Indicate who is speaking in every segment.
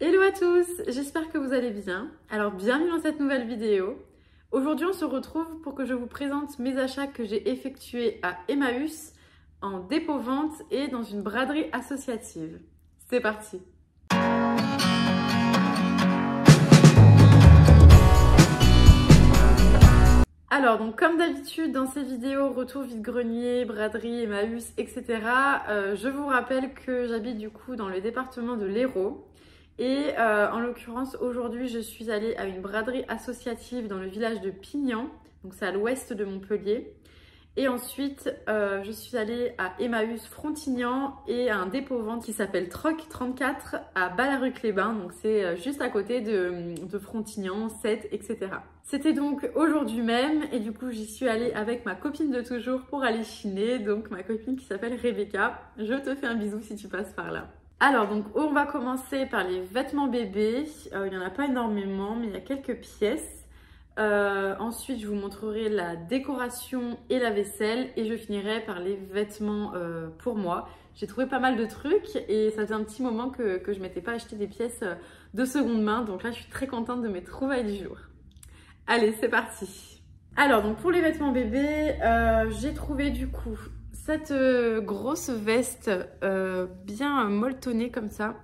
Speaker 1: Hello à tous, j'espère que vous allez bien. Alors bienvenue dans cette nouvelle vidéo. Aujourd'hui on se retrouve pour que je vous présente mes achats que j'ai effectués à Emmaüs, en dépôt-vente et dans une braderie associative. C'est parti! Alors donc comme d'habitude dans ces vidéos retour vide-grenier, braderie, Emmaüs, etc. Je vous rappelle que j'habite du coup dans le département de l'Hérault. Et en l'occurrence aujourd'hui je suis allée à une braderie associative dans le village de Pignan, donc c'est à l'ouest de Montpellier. Et ensuite je suis allée à Emmaüs Frontignan et à un dépôt-vente qui s'appelle Troc 34 à Ballaruc-les-Bains, donc c'est juste à côté de Frontignan, Sète, etc. C'était donc aujourd'hui même et du coup j'y suis allée avec ma copine de toujours pour aller chiner, donc ma copine qui s'appelle Rebecca. Je te fais un bisou si tu passes par là. Alors donc on va commencer par les vêtements bébés, il n'y en a pas énormément mais il y a quelques pièces. Ensuite je vous montrerai la décoration et la vaisselle et je finirai par les vêtements pour moi. J'ai trouvé pas mal de trucs et ça faisait un petit moment que je ne m'étais pas acheté des pièces de seconde main, donc là je suis très contente de mes trouvailles du jour. Allez c'est parti. Alors donc pour les vêtements bébés, j'ai trouvé du coup cette grosse veste bien molletonnée comme ça,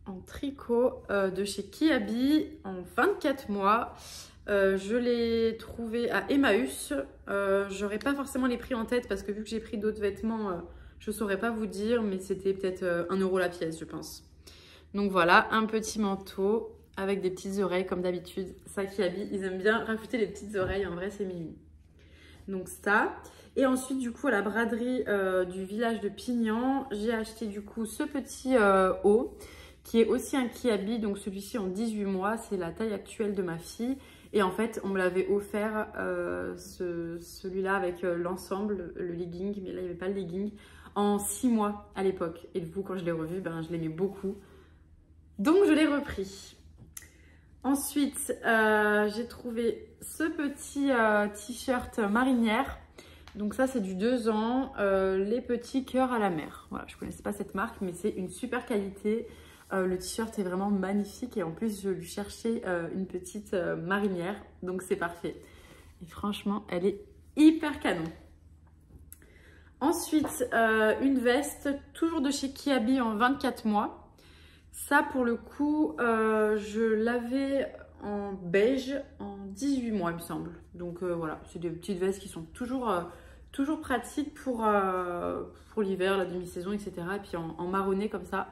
Speaker 1: en tricot de chez Kiabi en 24 mois. Je l'ai trouvée à Emmaüs. J'aurais pas forcément les prix en tête parce que vu que j'ai pris d'autres vêtements, je saurais pas vous dire, mais c'était peut-être 1 € la pièce, je pense. Donc voilà, un petit manteau avec des petites oreilles comme d'habitude. Ça, Kiabi, ils aiment bien rajouter les petites oreilles, en vrai c'est mimi. Donc ça. Et ensuite du coup à la braderie du village de Pignan, j'ai acheté du coup ce petit haut qui est aussi un Kiabi, donc celui-ci en 18 mois, c'est la taille actuelle de ma fille. Et en fait on me l'avait offert celui-là avec l'ensemble, le legging, mais là il n'y avait pas le legging, en 6 mois à l'époque. Et du coup quand je l'ai revu, ben, je l'aimais beaucoup. Donc je l'ai repris. Ensuite, j'ai trouvé ce petit t-shirt marinière. Donc ça, c'est du 2 ans, les petits cœurs à la mer. Voilà, je ne connaissais pas cette marque, mais c'est une super qualité. Le t-shirt est vraiment magnifique et en plus, je lui cherchais une petite marinière. Donc c'est parfait. Et franchement, elle est hyper canon. Ensuite, une veste, toujours de chez Kiabi en 24 mois. Ça, pour le coup, je l'avais en beige en 18 mois, il me semble. Donc voilà, c'est des petites vestes qui sont toujours pratiques pour l'hiver, la demi-saison, etc. Et puis en marronné comme ça,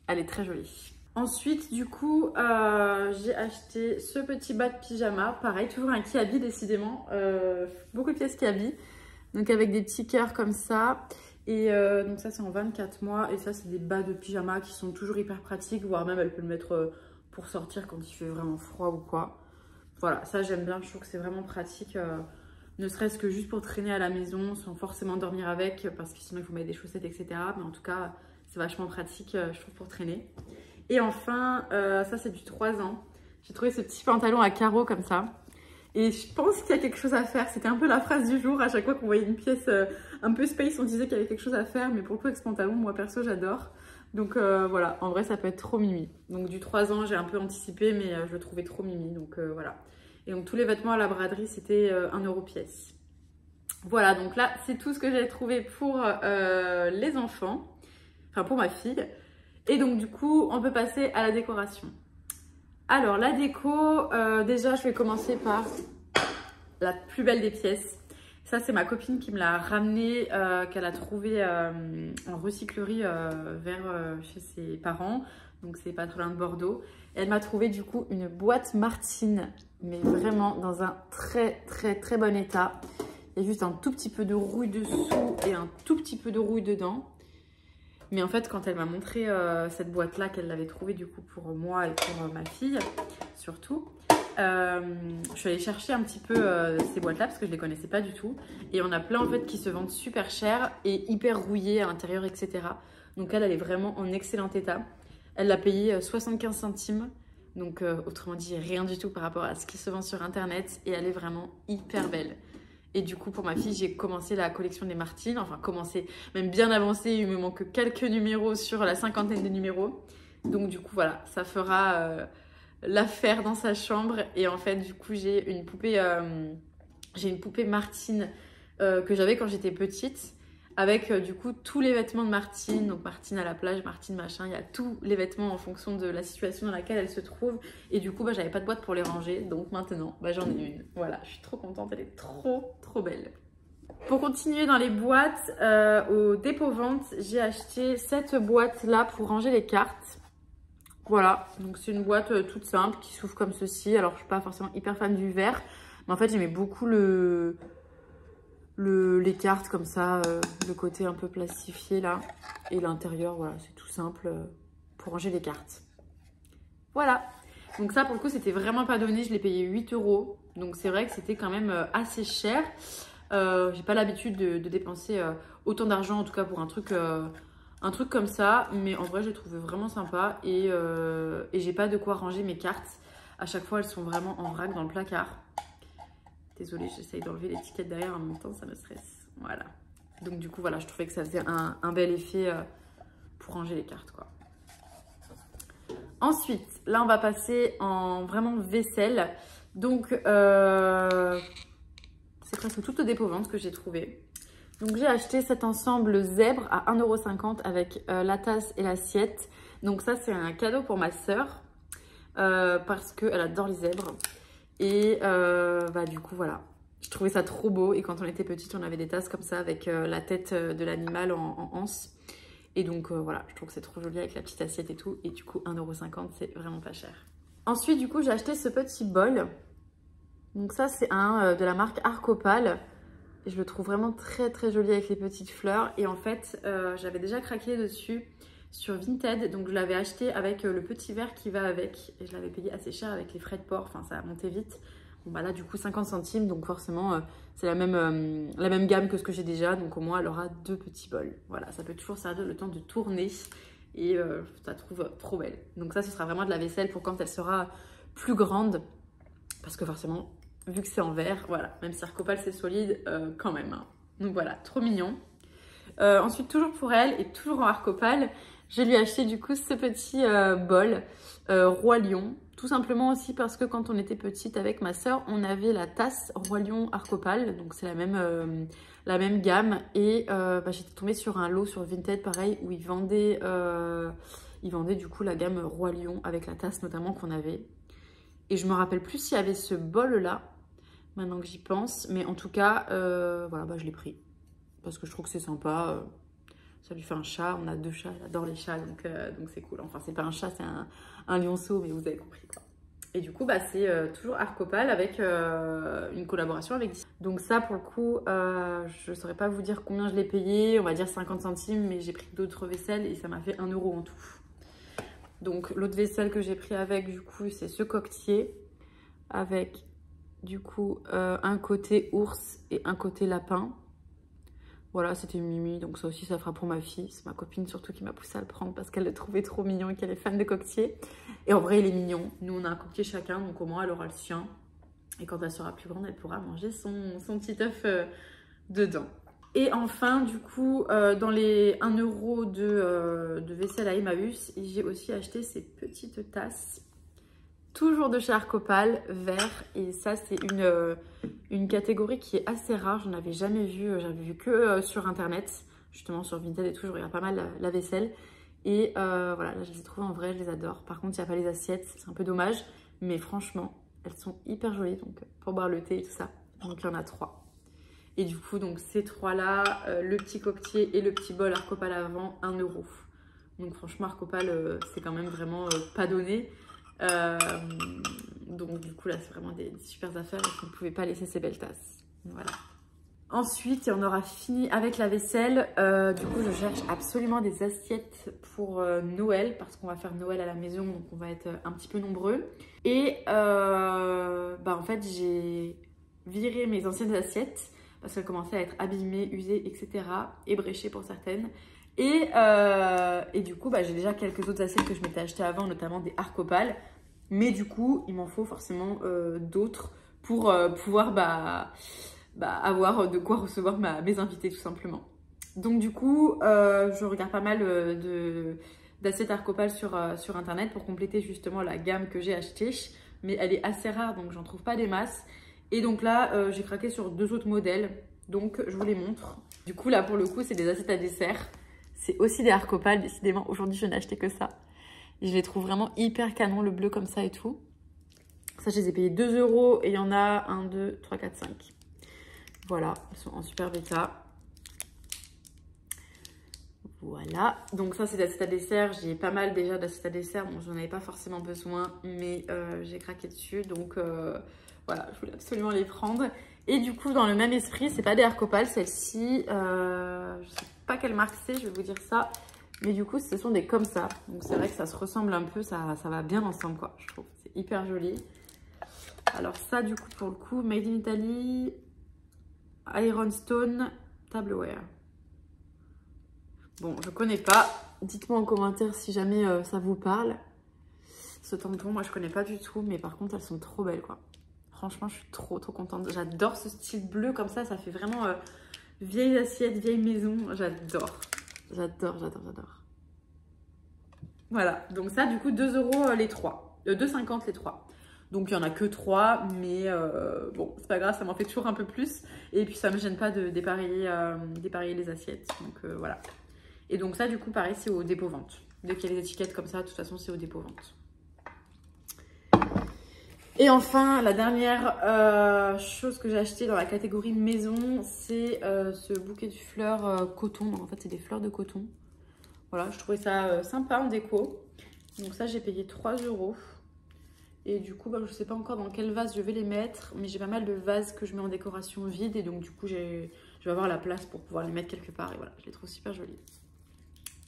Speaker 1: elle est très jolie. Ensuite, du coup, j'ai acheté ce petit bas de pyjama. Pareil, toujours un Kiabi, décidément. Beaucoup de pièces Kiabi. Donc avec des petits cœurs comme ça. Et donc ça c'est en 24 mois et ça c'est des bas de pyjama qui sont toujours hyper pratiques, voire même elle peut le mettre pour sortir quand il fait vraiment froid ou quoi. Voilà, ça j'aime bien, je trouve que c'est vraiment pratique, ne serait-ce que juste pour traîner à la maison sans forcément dormir avec parce que sinon il faut mettre des chaussettes, etc. Mais en tout cas c'est vachement pratique je trouve pour traîner. Et enfin ça c'est du 3 ans, j'ai trouvé ce petit pantalon à carreaux comme ça. Et je pense qu'il y a quelque chose à faire. C'était un peu la phrase du jour. À chaque fois qu'on voyait une pièce un peu space, on disait qu'il y avait quelque chose à faire. Mais pour le coup, avec ce pantalon, moi perso, j'adore. Donc voilà, en vrai, ça peut être trop mimi. Donc du 3 ans, j'ai un peu anticipé, mais je le trouvais trop mimi. Donc voilà. Et donc tous les vêtements à la braderie, c'était 1 € pièce. Voilà, donc là, c'est tout ce que j'ai trouvé pour les enfants. Enfin, pour ma fille. Et donc du coup, on peut passer à la décoration. Alors la déco, déjà je vais commencer par la plus belle des pièces. Ça c'est ma copine qui me l'a ramené, qu'elle a trouvé en recyclerie chez ses parents. Donc c'est pas trop loin de Bordeaux. Et elle m'a trouvé du coup une boîte Martine, mais vraiment dans un très bon état. Il y a juste un tout petit peu de rouille dessous et un tout petit peu de rouille dedans. Mais en fait, quand elle m'a montré cette boîte-là qu'elle l'avait trouvée du coup pour moi et pour ma fille, surtout, je suis allée chercher un petit peu ces boîtes-là parce que je ne les connaissais pas du tout. Et on a plein en fait qui se vendent super cher et hyper rouillées à l'intérieur, etc. Donc elle est vraiment en excellent état. Elle l'a payé 75 centimes. Donc autrement dit, rien du tout par rapport à ce qui se vend sur Internet. Et elle est vraiment hyper belle. Et du coup, pour ma fille, j'ai commencé la collection des Martines. Enfin, commencé, même bien avancé. Il me manque quelques numéros sur la 50aine de numéros. Donc du coup voilà, ça fera l'affaire dans sa chambre. Et en fait du coup j'ai une poupée Martine que j'avais quand j'étais petite, avec du coup tous les vêtements de Martine, donc Martine à la plage, Martine machin, il y a tous les vêtements en fonction de la situation dans laquelle elle se trouve. Et du coup bah, j'avais pas de boîte pour les ranger, donc maintenant bah, j'en ai une. Voilà, je suis trop contente, elle est trop belle. Pour continuer dans les boîtes, au dépôt-vente, j'ai acheté cette boîte-là pour ranger les cartes. Voilà, donc c'est une boîte toute simple qui s'ouvre comme ceci. Alors je suis pas forcément hyper fan du verre, mais en fait j'aimais beaucoup les cartes comme ça, le côté un peu plastifié là. Et l'intérieur, voilà, c'est tout simple pour ranger les cartes. Voilà, donc ça pour le coup c'était vraiment pas donné, je l'ai payé 8 €. Donc c'est vrai que c'était quand même assez cher. J'ai pas l'habitude de dépenser autant d'argent en tout cas pour un truc comme ça, mais en vrai je l'ai trouvé vraiment sympa et j'ai pas de quoi ranger mes cartes. À chaque fois elles sont vraiment en vrac dans le placard. Désolée, j'essaye d'enlever l'étiquette derrière en même temps, ça me stresse. Voilà. Donc du coup voilà, je trouvais que ça faisait un bel effet pour ranger les cartes quoi. Ensuite, là on va passer en vraiment vaisselle. Donc c'est presque tout au dépôt-vente que j'ai trouvé. Donc j'ai acheté cet ensemble zèbre à 1,50 € avec la tasse et l'assiette. Donc ça c'est un cadeau pour ma sœur parce qu'elle adore les zèbres. Et bah du coup voilà, je trouvais ça trop beau. Et quand on était petite on avait des tasses comme ça avec la tête de l'animal en anse. Et donc voilà, je trouve que c'est trop joli avec la petite assiette et tout. Et du coup 1,50 € c'est vraiment pas cher. Ensuite du coup j'ai acheté ce petit bol. Donc ça c'est un de la marque Arcopal. Je le trouve vraiment très joli avec les petites fleurs. Et en fait, j'avais déjà craqué dessus sur Vinted. Donc je l'avais acheté avec le petit verre qui va avec. Et je l'avais payé assez cher avec les frais de port. Enfin, ça a monté vite. Bon bah là, du coup, 50 centimes. Donc forcément, c'est la même gamme que ce que j'ai déjà. Donc au moins, elle aura 2 petits bols. Voilà, ça peut toujours servir le temps de tourner. Et je la trouve trop belle. Donc ça, ce sera vraiment de la vaisselle pour quand elle sera plus grande. Parce que forcément, vu que c'est en verre, voilà, même si Arcopal c'est solide, quand même. Hein. Donc voilà, trop mignon. Ensuite, toujours pour elle et toujours en Arcopal, je lui ai acheté du coup ce petit bol Roi Lion. Tout simplement aussi parce que quand on était petite avec ma soeur, on avait la tasse Roi Lion Arcopal. Donc c'est la même gamme. Et bah, j'étais tombée sur un lot sur Vinted pareil où ils vendaient du coup la gamme Roi Lion avec la tasse notamment qu'on avait. Et je me rappelle plus s'il y avait ce bol là. Maintenant que j'y pense, mais en tout cas, voilà, bah, je l'ai pris parce que je trouve que c'est sympa. Ça lui fait un chat, on a 2 chats, elle adore les chats, donc c'est cool. Enfin, c'est pas un chat, c'est un lionceau, mais vous avez compris quoi. Et du coup, bah, c'est toujours Arcopal avec une collaboration avec Disney. Donc ça, pour le coup, je saurais pas vous dire combien je l'ai payé, on va dire 50 centimes, mais j'ai pris d'autres vaisselles et ça m'a fait 1 € en tout. Donc l'autre vaisselle que j'ai pris avec, du coup, c'est ce coquetier avec du coup un côté ours et un côté lapin. Voilà, c'était Mimi, donc ça aussi ça fera pour ma fille. C'est ma copine surtout qui m'a poussé à le prendre parce qu'elle le trouvait trop mignon et qu'elle est fan de coquetier. Et en vrai il est mignon. Nous on a un coquetier chacun, donc au moins elle aura le sien. Et quand elle sera plus grande, elle pourra manger son petit œuf dedans. Et enfin, du coup, dans les 1 € de vaisselle à Emmaüs, j'ai aussi acheté ces petites tasses. Toujours de chez Arcopal, vert. Et ça, c'est une catégorie qui est assez rare. Je n'en avais jamais vu. J'avais vu que sur Internet. Justement, sur Vinted et tout, je regarde pas mal la vaisselle. Et voilà, là, je les ai trouvées en vrai, je les adore. Par contre, il n'y a pas les assiettes. C'est un peu dommage. Mais franchement, elles sont hyper jolies. Donc, pour boire le thé et tout ça. Donc, il y en a 3. Et du coup, donc ces 3-là, le petit coquetier et le petit bol Arcopal avant, 1 €. Donc franchement, Arcopal, c'est quand même vraiment pas donné. Donc du coup, là, c'est vraiment des super affaires. Et on ne pouvait pas laisser ces belles tasses. Voilà. Ensuite, et on aura fini avec la vaisselle. Du coup, je cherche absolument des assiettes pour Noël. Parce qu'on va faire Noël à la maison, donc on va être un petit peu nombreux. Et bah, en fait, j'ai viré mes anciennes assiettes. Parce qu'elles commençaient à être abîmées, usées, etc. Ébréchées pour certaines. Et du coup, bah, j'ai déjà quelques autres assiettes que je m'étais achetées avant, notamment des Arcopal. Mais du coup, il m'en faut forcément d'autres pour pouvoir avoir de quoi recevoir mes invités tout simplement. Donc du coup, je regarde pas mal d'assiettes Arcopal sur internet pour compléter justement la gamme que j'ai achetée. Mais elle est assez rare, donc j'en trouve pas des masses. Et donc là, j'ai craqué sur 2 autres modèles. Donc je vous les montre. Du coup, là pour le coup, c'est des assiettes à dessert. C'est aussi des Arcopal. Décidément, aujourd'hui, je n'ai acheté que ça. Et je les trouve vraiment hyper canon, le bleu comme ça et tout. Ça, je les ai payés 2 € et il y en a 1, 2, 3, 4, 5. Voilà, ils sont en super bêta. Voilà, donc ça c'est d'assiette à dessert. J'ai pas mal déjà d'assiettes à dessert. Bon, j'en avais pas forcément besoin, mais j'ai craqué dessus. Donc voilà, je voulais absolument les prendre. Et du coup, dans le même esprit, c'est pas des Arcopal, celle-ci. Je sais pas quelle marque c'est, je vais vous dire ça. Mais du coup, ce sont des comme ça. Donc c'est vrai que ça se ressemble un peu, ça va bien ensemble, quoi, je trouve. C'est hyper joli. Alors ça, du coup, pour le coup, Made in Italy, Ironstone, Tableware. Bon, je connais pas. Dites-moi en commentaire si jamais ça vous parle. Ce tampon, moi, je connais pas du tout. Mais par contre, elles sont trop belles, quoi. Franchement, je suis trop contente. J'adore ce style bleu comme ça. Ça fait vraiment vieille assiette, vieille maison. J'adore. J'adore. Voilà. Donc ça, du coup, 2 € les 3. 2,50 les 3. Donc, il n'y en a que 3. Mais bon, c'est pas grave. Ça m'en fait toujours un peu plus. Et puis, ça me gêne pas de dépareiller les assiettes. Donc, voilà. Et donc ça, du coup, pareil, c'est au dépôt-vente. Dès qu'il y a les étiquettes comme ça, de toute façon, c'est au dépôt-vente. Et enfin, la dernière chose que j'ai acheté dans la catégorie maison, c'est ce bouquet de fleurs coton. Donc, en fait, c'est des fleurs de coton. Voilà, je trouvais ça sympa en déco. Donc ça, j'ai payé 3 €. Et du coup, bah, je ne sais pas encore dans quel vase je vais les mettre. Mais j'ai pas mal de vases que je mets en décoration vide. Et donc, du coup, je vais avoir la place pour pouvoir les mettre quelque part. Et voilà, je les trouve super jolies.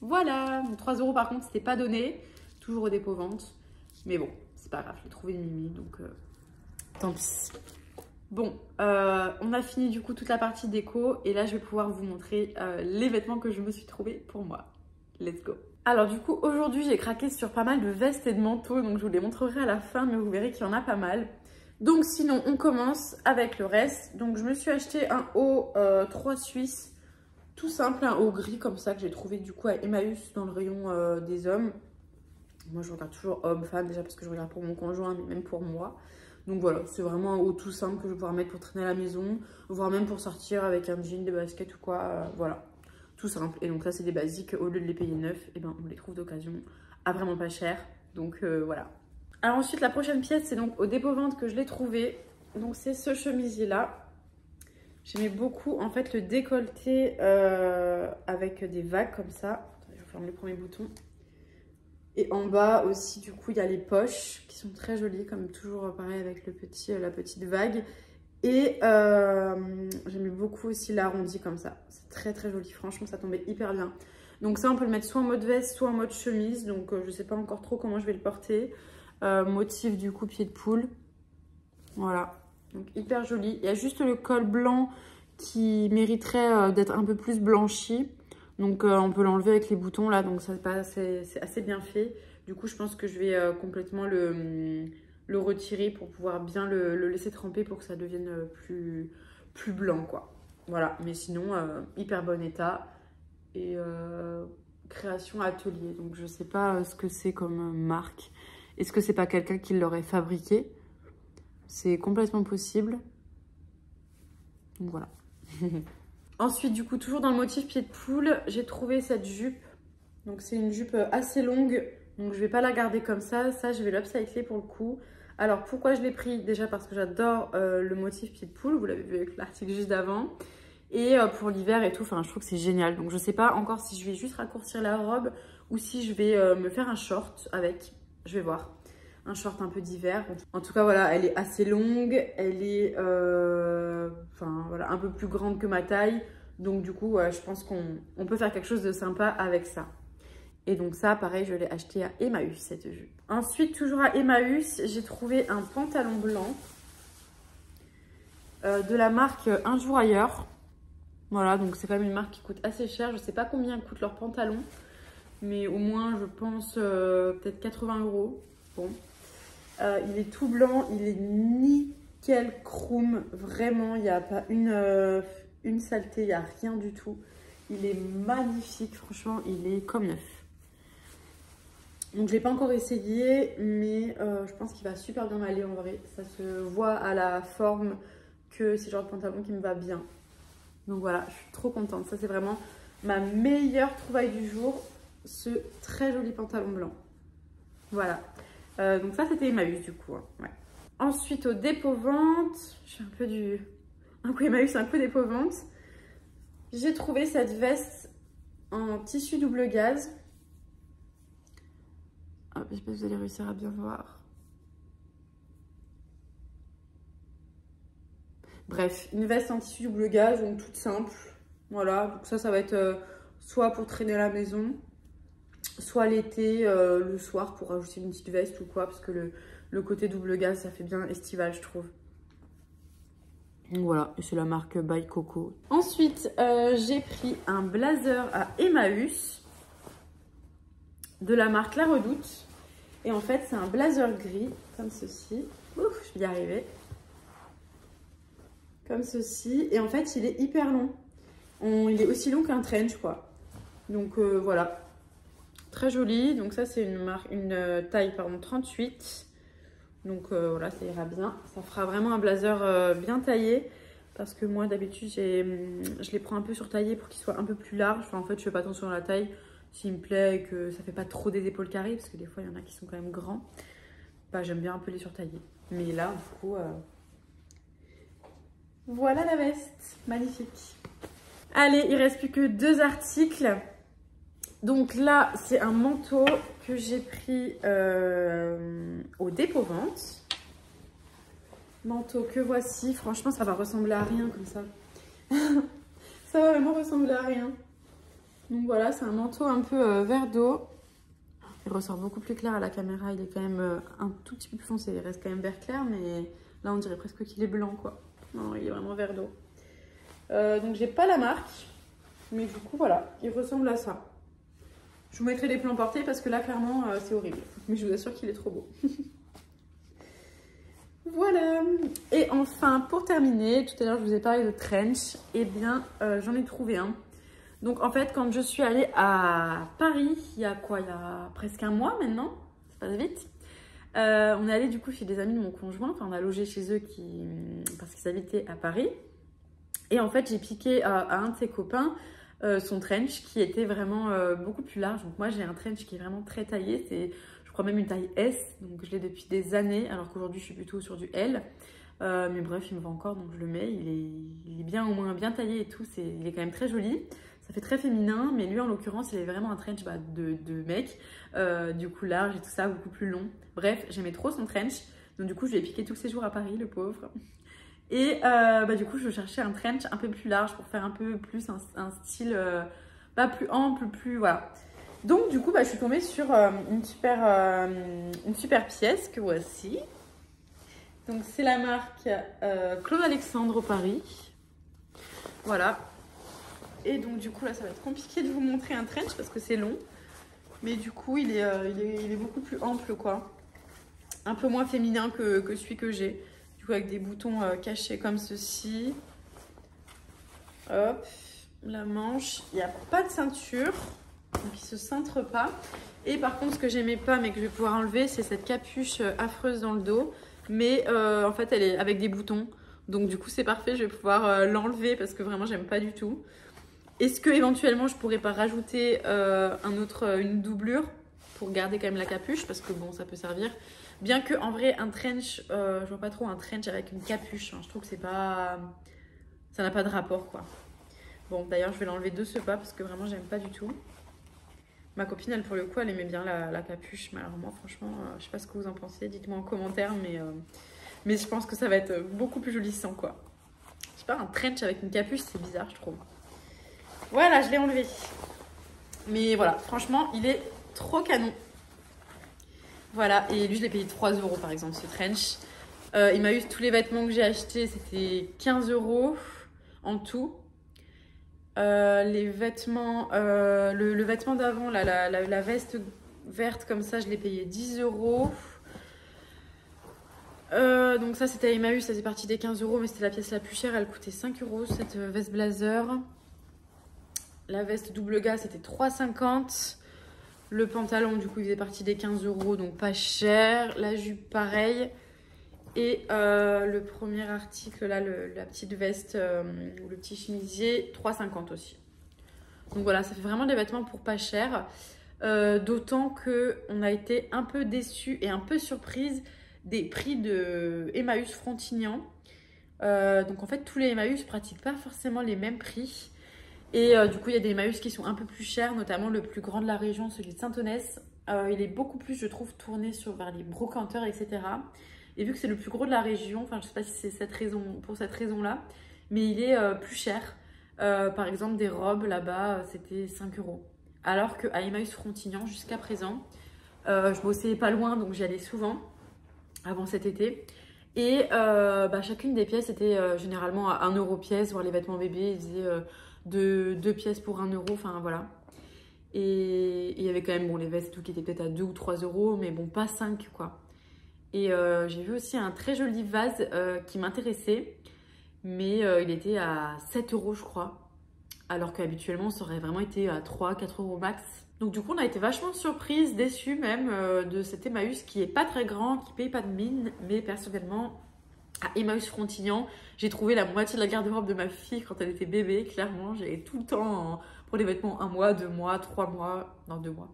Speaker 1: Voilà, donc 3 € par contre, c'était pas donné. Toujours au dépôt-vente. Mais bon, c'est pas grave, je l'ai trouvé une mimi, donc tant pis. Bon, on a fini du coup toute la partie déco. Et là, je vais pouvoir vous montrer les vêtements que je me suis trouvé pour moi. Let's go. Alors du coup, aujourd'hui, j'ai craqué sur pas mal de vestes et de manteaux. Donc je vous les montrerai à la fin, mais vous verrez qu'il y en a pas mal. Donc sinon, on commence avec le reste. Donc je me suis acheté un haut 3 Suisse. Tout simple, un haut gris comme ça que j'ai trouvé du coup à Emmaüs dans le rayon des hommes. Moi je regarde toujours homme-femme déjà parce que je regarde pour mon conjoint mais même pour moi. Donc voilà, c'est vraiment un haut tout simple que je vais pouvoir mettre pour traîner à la maison, voire même pour sortir avec un jean, des baskets ou quoi. Voilà, tout simple. Et donc là c'est des basiques, au lieu de les payer neufs, et ben on les trouve d'occasion à vraiment pas cher. Donc voilà. Alors ensuite la prochaine pièce c'est donc au dépôt-vente que je l'ai trouvé. Donc c'est ce chemisier là. J'aimais beaucoup en fait le décolleté avec des vagues comme ça. Attendez, je ferme le premier bouton. Et en bas aussi du coup il y a les poches qui sont très jolies comme toujours pareil avec la petite vague. Et j'aimais beaucoup aussi l'arrondi comme ça. C'est très joli, franchement ça tombait hyper bien. Donc ça on peut le mettre soit en mode veste soit en mode chemise. Donc je sais pas encore trop comment je vais le porter. Motif du coup pied de poule. Voilà. Donc hyper joli. Il y a juste le col blanc qui mériterait d'être un peu plus blanchi. Donc on peut l'enlever avec les boutons là. Donc c'est assez bien fait. Du coup je pense que je vais complètement le retirer pour pouvoir bien le laisser tremper pour que ça devienne plus blanc quoi. Voilà. Mais sinon hyper bon état. Et création atelier. Donc je sais pas ce que c'est comme marque. Est-ce que c'est pas quelqu'un qui l'aurait fabriqué? C'est complètement possible. Donc voilà. Ensuite, du coup, toujours dans le motif pied de poule, j'ai trouvé cette jupe. Donc c'est une jupe assez longue. Donc je vais pas la garder comme ça. Ça, je vais l'upcycler pour le coup. Alors pourquoi je l'ai pris? Déjà parce que j'adore le motif pied de poule. Vous l'avez vu avec l'article juste d'avant. Et pour l'hiver et tout, enfin je trouve que c'est génial. Donc je sais pas encore si je vais juste raccourcir la robe ou si je vais me faire un short avec. Je vais voir. Un short un peu d'hiver. En tout cas, voilà, elle est assez longue. Elle est enfin, voilà, un peu plus grande que ma taille. Donc, du coup, je pense qu'on peut faire quelque chose de sympa avec ça. Et donc ça, pareil, je l'ai acheté à Emmaüs, cette jupe. Ensuite, toujours à Emmaüs, j'ai trouvé un pantalon blanc de la marque Un Jour Ailleurs. Voilà, donc c'est quand même une marque qui coûte assez cher. Je ne sais pas combien coûtent leurs pantalons. Mais au moins, je pense, peut-être 80 €. Bon. Il est tout blanc, il est nickel chrome, vraiment, il n'y a pas une saleté, il n'y a rien du tout. Il est magnifique, franchement, il est comme neuf. Donc je l'ai pas encore essayé, mais je pense qu'il va super bien m'aller en vrai. Ça se voit à la forme que c'est le genre de pantalon qui me va bien. Donc voilà, je suis trop contente. Ça c'est vraiment ma meilleure trouvaille du jour, ce très joli pantalon blanc. Voilà. Donc ça c'était Emmaüs du coup. Hein. Ouais. Ensuite au dépôt-vente, je suis un peu du... Un coup Emmaüs, un peu dépôt-vente. J'ai trouvé cette veste en tissu double gaze. Hop, je sais pas si vous allez réussir à bien voir. Bref, une veste en tissu double gaze, donc toute simple. Voilà, donc ça va être soit pour traîner à la maison, soit l'été, le soir pour rajouter une petite veste ou quoi, parce que le côté double gaze, ça fait bien estival, je trouve. Donc voilà, et c'est la marque By Coco. Ensuite, j'ai pris un blazer à Emmaüs de la marque La Redoute. Et en fait, c'est un blazer gris, comme ceci. Ouf, je vais y arriver. Comme ceci. Et en fait, il est hyper long. Il est aussi long qu'un trench, quoi. Donc voilà. Très joli. Donc ça, c'est une taille, pardon, 38. Donc voilà, ça ira bien. Ça fera vraiment un blazer bien taillé. Parce que moi, d'habitude, je les prends un peu surtaillés pour qu'ils soient un peu plus larges. Enfin, en fait, je fais pas attention à la taille. S'il me plaît et que ça fait pas trop des épaules carrées, parce que des fois, il y en a qui sont quand même grands. Bah, j'aime bien un peu les surtailler. Mais là, du coup, voilà la veste. Magnifique. Allez, il reste plus que 2 articles. Donc là, c'est un manteau que j'ai pris au dépôt-vente. Manteau que voici. Franchement, ça va ressembler à rien comme ça. Ça va vraiment ressembler à rien. Donc voilà, c'est un manteau un peu vert d'eau. Il ressort beaucoup plus clair à la caméra. Il est quand même un tout petit peu plus foncé. Il reste quand même vert clair, mais là, on dirait presque qu'il est blanc, quoi. Non, il est vraiment vert d'eau. Donc, j'ai pas la marque. Mais du coup, voilà, il ressemble à ça. Je vous mettrai les plans portés parce que là, clairement, c'est horrible. Mais je vous assure qu'il est trop beau. Voilà. Et enfin, pour terminer, tout à l'heure, je vous ai parlé de trench. Eh bien, j'en ai trouvé un. Donc en fait, quand je suis allée à Paris, il y a quoi? Il y a presque un mois maintenant, ça passe vite. On est allé du coup chez des amis de mon conjoint, enfin on a logé chez eux parce qu'ils habitaient à Paris. Et en fait, j'ai piqué à un de ses copains son trench qui était vraiment beaucoup plus large. Donc moi, j'ai un trench qui est vraiment très taillé, c'est je crois même une taille S, donc je l'ai depuis des années, alors qu'aujourd'hui je suis plutôt sur du L. Mais bref, il me va encore, donc je le mets. Il est bien, au moins bien taillé et tout, il est quand même très joli. Ça fait très féminin, mais lui en l'occurrence, il est vraiment un trench de mec, du coup large et tout ça, beaucoup plus long. Bref, j'aimais trop son trench, donc du coup je lui ai piqué tous ses jours à Paris, le pauvre. Et du coup je cherchais un trench un peu plus large pour faire un peu plus un style plus ample, plus voilà. Donc du coup je suis tombée sur une super pièce que voici. Donc c'est la marque Claude Alexandre au Paris. Voilà. Et donc du coup là ça va être compliqué de vous montrer un trench parce que c'est long. Mais du coup il est beaucoup plus ample quoi. Un peu moins féminin que celui que j'ai. Du coup avec des boutons cachés comme ceci. Hop, la manche. Il n'y a pas de ceinture. Donc il ne se cintre pas. Et par contre ce que j'aimais pas mais que je vais pouvoir enlever, c'est cette capuche affreuse dans le dos. Mais en fait elle est avec des boutons. Donc du coup c'est parfait, je vais pouvoir l'enlever parce que vraiment j'aime pas du tout. Est-ce que éventuellement je pourrais pas rajouter une doublure pour garder quand même la capuche parce que bon ça peut servir. Bien que en vrai un trench, je vois pas trop un trench avec une capuche. Hein. Je trouve que c'est pas, ça n'a pas de rapport quoi. Bon d'ailleurs je vais l'enlever de ce pas parce que vraiment j'aime pas du tout. Ma copine elle pour le coup elle aimait bien la capuche, mais alors moi franchement je sais pas ce que vous en pensez. Dites-moi en commentaire mais je pense que ça va être beaucoup plus joli sans quoi. Je sais pas, un trench avec une capuche c'est bizarre je trouve. Voilà, je l'ai enlevé. Mais voilà, franchement, il est trop canon. Voilà, et lui, je l'ai payé 3 € par exemple, ce trench. Il m'a eu tous les vêtements que j'ai achetés, c'était 15 € en tout. Les vêtements, le vêtement d'avant, la veste verte comme ça, je l'ai payé 10 €. Donc ça, c'était à Emmaüs, ça faisait partie des 15 €, mais c'était la pièce la plus chère, elle coûtait 5 € cette veste blazer. La veste double gaze, c'était 3,50 €. Le pantalon, du coup, il faisait partie des 15 €, donc pas cher. La jupe, pareil. Et le premier article, là, la petite veste ou le petit chemisier, 3,50 aussi. Donc voilà, ça fait vraiment des vêtements pour pas cher. D'autant qu'on a été un peu déçus et un peu surprise des prix de Emmaüs Frontignan. Donc en fait, tous les Emmaüs pratiquent pas forcément les mêmes prix. Et du coup, il y a des Emmaüs qui sont un peu plus chers, notamment le plus grand de la région, celui de Saint-Onès. Il est beaucoup plus, je trouve, tourné vers les brocanteurs, etc. Et vu que c'est le plus gros de la région, enfin je sais pas si c'est pour cette raison-là, mais il est plus cher. Par exemple, des robes là-bas, c'était 5 €. Alors qu'à Emmaüs Frontignan, jusqu'à présent, je bossais pas loin, donc j'y allais souvent avant cet été. Et chacune des pièces était généralement à 1 € pièce, voire les vêtements bébés, ils faisaient deux pièces pour 1 €, enfin voilà. Et il y avait quand même les vestes tout qui étaient peut-être à 2 ou 3 €, mais bon, pas 5 quoi. Et j'ai vu aussi un très joli vase qui m'intéressait, mais il était à 7 € je crois, alors qu'habituellement ça aurait vraiment été à 3-4 € max. Donc du coup on a été vachement surprise, déçue même de cet Emmaüs qui est pas très grand, qui paye pas de mine, mais personnellement à Emmaüs Frontignan, j'ai trouvé la moitié de la garde-robe de ma fille quand elle était bébé, clairement. J'allais tout le temps pour des vêtements 1 mois, 2 mois, 3 mois, non 2 mois.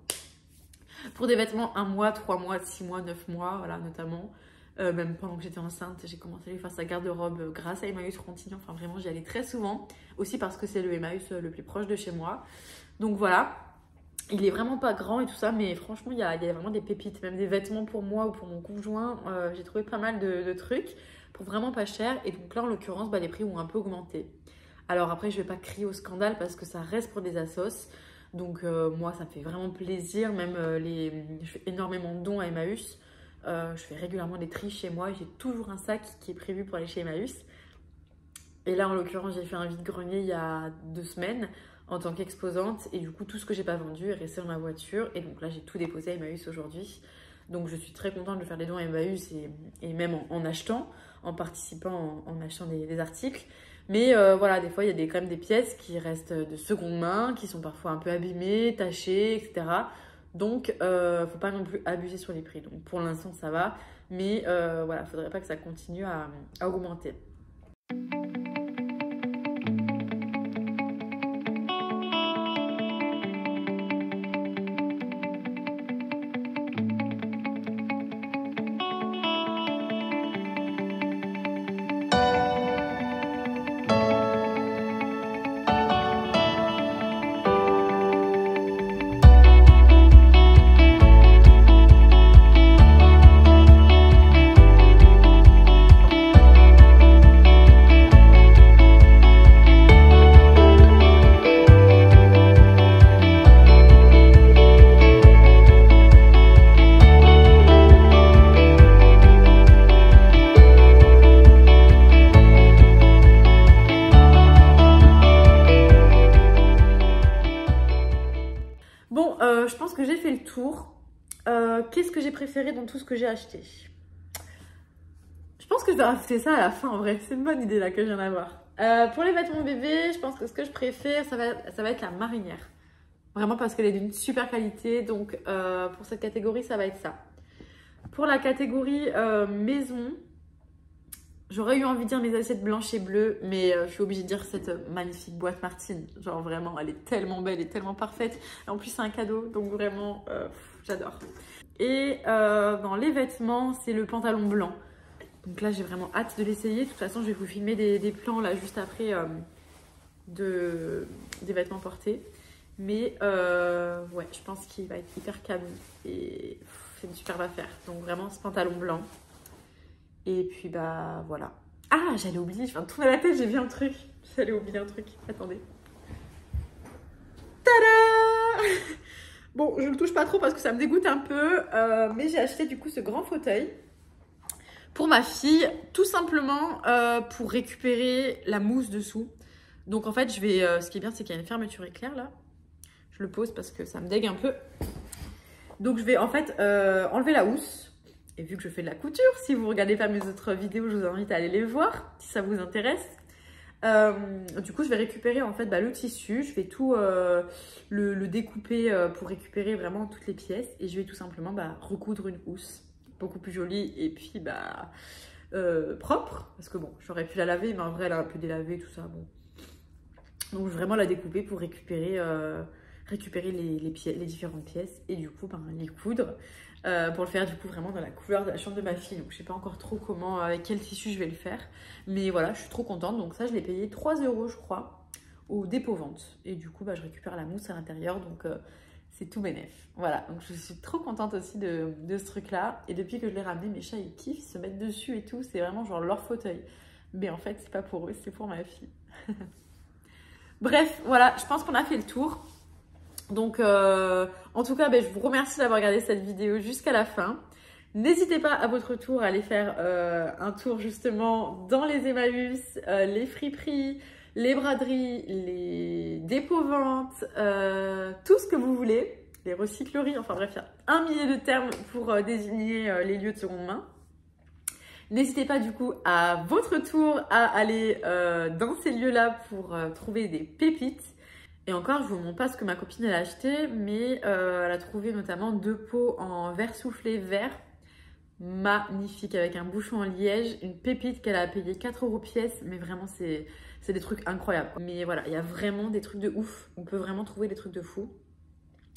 Speaker 1: Pour des vêtements 1 mois, 3 mois, 6 mois, 9 mois, voilà, notamment. Même pendant que j'étais enceinte, j'ai commencé à lui faire sa garde-robe grâce à Emmaüs Frontignan. Enfin, vraiment, j'y allais très souvent. Aussi parce que c'est le Emmaüs le plus proche de chez moi. Donc voilà, il est vraiment pas grand et tout ça, mais franchement, il y a vraiment des pépites. Même des vêtements pour moi ou pour mon conjoint. J'ai trouvé pas mal de trucs pour vraiment pas cher. Et donc là, en l'occurrence, les prix ont un peu augmenté. Alors après, je vais pas crier au scandale parce que ça reste pour des assos. Donc moi, ça me fait vraiment plaisir. Même je fais énormément de dons à Emmaüs. Je fais régulièrement des tris chez moi. J'ai toujours un sac qui est prévu pour aller chez Emmaüs. Et là, en l'occurrence, j'ai fait un vide-grenier il y a 2 semaines en tant qu'exposante. Et du coup, tout ce que j'ai pas vendu est resté dans ma voiture. Et donc là, j'ai tout déposé à Emmaüs aujourd'hui. Donc je suis très contente de faire des dons à Emmaüs et même en achetant, en participant, en achetant des articles. Mais voilà, des fois, il y a quand même des pièces qui restent de seconde main, qui sont parfois un peu abîmées, tachées, etc. Donc, faut pas non plus abuser sur les prix. Donc, pour l'instant, ça va. Mais voilà, faudrait pas que ça continue à augmenter. Je pense que j'ai fait le tour. Qu'est-ce que j'ai préféré dans tout ce que j'ai acheté? Je pense que je vais rajouter ça à la fin en vrai. C'est une bonne idée là que je viens d'avoir. Pour les vêtements bébés, je pense que ce que je préfère, ça va être la marinière. Vraiment parce qu'elle est d'une super qualité. Donc pour cette catégorie, ça va être ça. Pour la catégorie maison, j'aurais eu envie de dire mes assiettes blanches et bleues, mais je suis obligée de dire cette magnifique boîte Martine. Genre vraiment, elle est tellement belle et tellement parfaite. Et en plus, c'est un cadeau, donc vraiment, j'adore. Et dans les vêtements, c'est le pantalon blanc. Donc là, j'ai vraiment hâte de l'essayer. De toute façon, je vais vous filmer des plans là juste après des vêtements portés. Mais ouais, je pense qu'il va être hyper canon et c'est une superbe affaire. Donc vraiment, ce pantalon blanc. Et puis bah voilà. Ah, j'allais oublier, je viens de tourner la tête, j'ai vu un truc. J'allais oublier un truc, attendez. Tada! Bon, je le touche pas trop parce que ça me dégoûte un peu. Mais j'ai acheté du coup ce grand fauteuil pour ma fille. Tout simplement pour récupérer la mousse dessous. Donc en fait, je vais. Ce qui est bien, c'est qu'il y a une fermeture éclair là. Je le pose parce que ça me dégue un peu. Donc je vais en fait enlever la housse. Et vu que je fais de la couture, si vous ne regardez pas mes autres vidéos, je vous invite à aller les voir si ça vous intéresse. Du coup, je vais récupérer en fait le tissu, je vais tout le découper pour récupérer vraiment toutes les pièces et je vais tout simplement recoudre une housse beaucoup plus jolie et puis propre parce que bon, j'aurais pu la laver mais en vrai elle a un peu délavé tout ça, bon. Donc vraiment la découper pour récupérer les différentes pièces et du coup les coudre pour le faire du coup vraiment dans la couleur de la chambre de ma fille. Donc je sais pas encore trop comment, avec quel tissu je vais le faire. Mais voilà, je suis trop contente. Donc ça je l'ai payé 3 € je crois au dépôt-vente. Et du coup je récupère la mousse à l'intérieur. Donc c'est tout bénef. Voilà, donc je suis trop contente aussi de ce truc là. Et depuis que je l'ai ramené, mes chats ils kiffent, ils se mettent dessus et tout. C'est vraiment genre leur fauteuil. Mais en fait c'est pas pour eux, c'est pour ma fille. Bref, voilà, je pense qu'on a fait le tour. Donc, en tout cas, je vous remercie d'avoir regardé cette vidéo jusqu'à la fin. N'hésitez pas à votre tour à aller faire un tour justement dans les Emmaüs, les friperies, les braderies, les dépôts-ventes, tout ce que vous voulez, les recycleries, enfin bref, il y a 1 millier de termes pour désigner les lieux de seconde main. N'hésitez pas du coup à votre tour à aller dans ces lieux-là pour trouver des pépites. Et encore, je vous montre pas ce que ma copine elle a acheté, mais elle a trouvé notamment 2 pots en verre soufflé vert. Magnifique, avec un bouchon en liège, une pépite qu'elle a payé 4 € pièce, mais vraiment c'est des trucs incroyables. Mais voilà, il y a vraiment des trucs de ouf, on peut vraiment trouver des trucs de fou.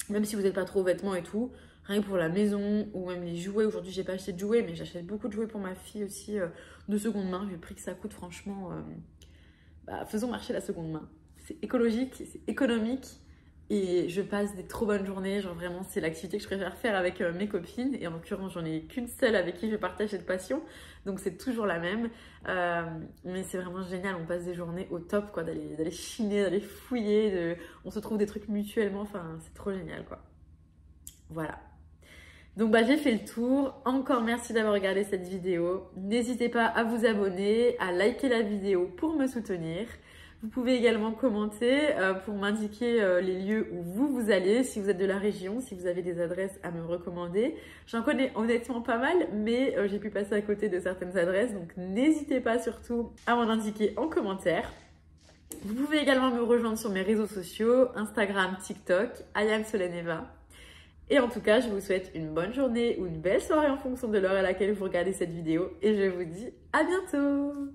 Speaker 1: Même si vous n'êtes pas trop aux vêtements et tout, rien que pour la maison ou même les jouets. Aujourd'hui, j'ai pas acheté de jouets, mais j'achète beaucoup de jouets pour ma fille aussi de seconde main. Vu le prix que ça coûte, franchement, faisons marcher la seconde main. C'est écologique, c'est économique et je passe des trop bonnes journées. Genre vraiment, c'est l'activité que je préfère faire avec mes copines. Et en l'occurrence, j'en ai qu'une seule avec qui je partage cette passion. Donc c'est toujours la même. Mais c'est vraiment génial, on passe des journées au top, quoi, d'aller chiner, d'aller fouiller. On se trouve des trucs mutuellement, enfin c'est trop génial, quoi. Voilà. Donc j'ai fait le tour. Encore merci d'avoir regardé cette vidéo. N'hésitez pas à vous abonner, à liker la vidéo pour me soutenir. Vous pouvez également commenter pour m'indiquer les lieux où vous allez, si vous êtes de la région, si vous avez des adresses à me recommander. J'en connais honnêtement pas mal, mais j'ai pu passer à côté de certaines adresses, donc n'hésitez pas surtout à m'en indiquer en commentaire. Vous pouvez également me rejoindre sur mes réseaux sociaux, Instagram, TikTok, @solèneeva. Et en tout cas, je vous souhaite une bonne journée ou une belle soirée en fonction de l'heure à laquelle vous regardez cette vidéo. Et je vous dis à bientôt!